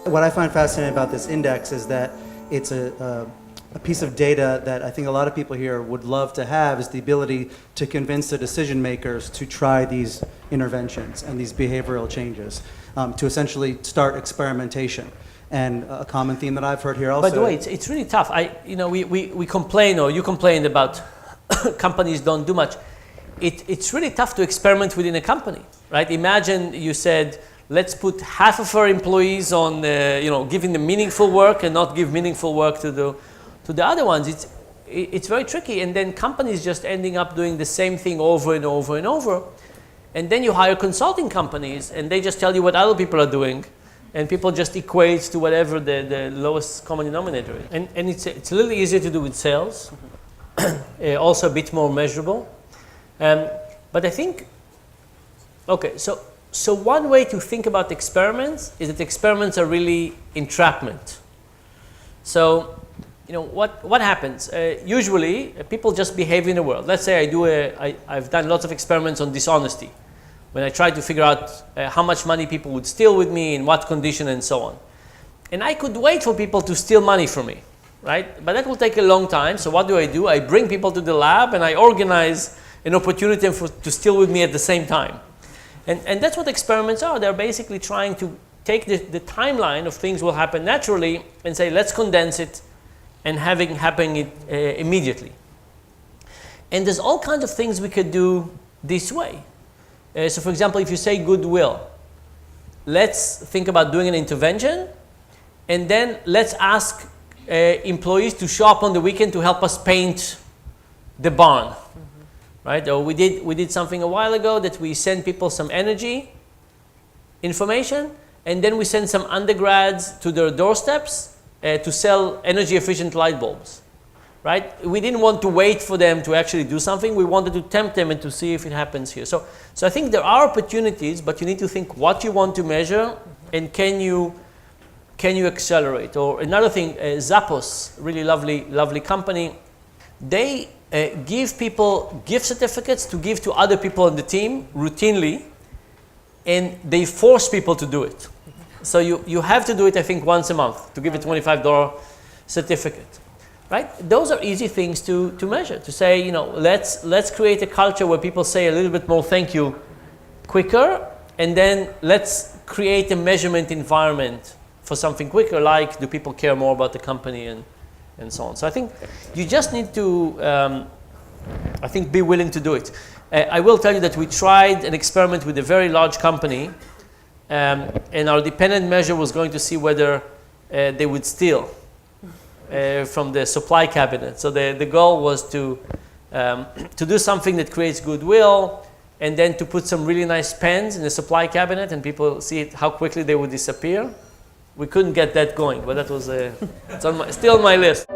What I find fascinating about this index is that it's a piece of data that I think a lot of people here would love to have, is the ability to convince the decision makers to try these interventions and these behavioral changes, to essentially start experimentation. And a common theme that I've heard here also... By the way, it's really tough. We complain, or you complained about companies don't do much. It's really tough to experiment within a company, right? Imagine you said, let's put half of our employees on, giving them meaningful work and not give meaningful work to the other ones. It's very tricky, and then companies just ending up doing the same thing over and over and over. And then you hire consulting companies, and they just tell you what other people are doing, and people just equate to whatever the lowest common denominator is. And it's a little easier to do with sales, also a bit more measurable. But I think, okay, so one way to think about experiments is that experiments are really entrapment. So, what happens? Usually, people just behave in the world. Let's say I've done lots of experiments on dishonesty, when I try to figure out how much money people would steal with me, in what condition, and so on. And I could wait for people to steal money from me, right? But that will take a long time. So what do? I bring people to the lab, and I organize an opportunity to steal with me at the same time. And that's what experiments are. They're basically trying to take the timeline of things will happen naturally and say, let's condense it and having happen immediately. And there's all kinds of things we could do this way. So for example, if you say goodwill, let's think about doing an intervention, and then let's ask employees to show up on the weekend to help us paint the barn. Right? Or we did something a while ago that we sent people some energy information, and then we sent some undergrads to their doorsteps to sell energy efficient light bulbs. Right? We didn't want to wait for them to actually do something. We wanted to tempt them and to see if it happens here. So I think there are opportunities, but you need to think what you want to measure, and can you accelerate? Or another thing, Zappos, really lovely company, they give people gift certificates to give to other people on the team routinely, and they force people to do it. So you have to do it, I think, once a month to give a $25 certificate. Right? Those are easy things to measure, to say, let's create a culture where people say a little bit more thank you quicker, and then let's create a measurement environment for something quicker, like do people care more about the company and so on. So I think you just need to, be willing to do it. I will tell you that we tried an experiment with a very large company, and our dependent measure was going to see whether they would steal from the supply cabinet. So the goal was to do something that creates goodwill, and then to put some really nice pens in the supply cabinet, and people see how quickly they would disappear. We couldn't get that going, but that was it's still on my list.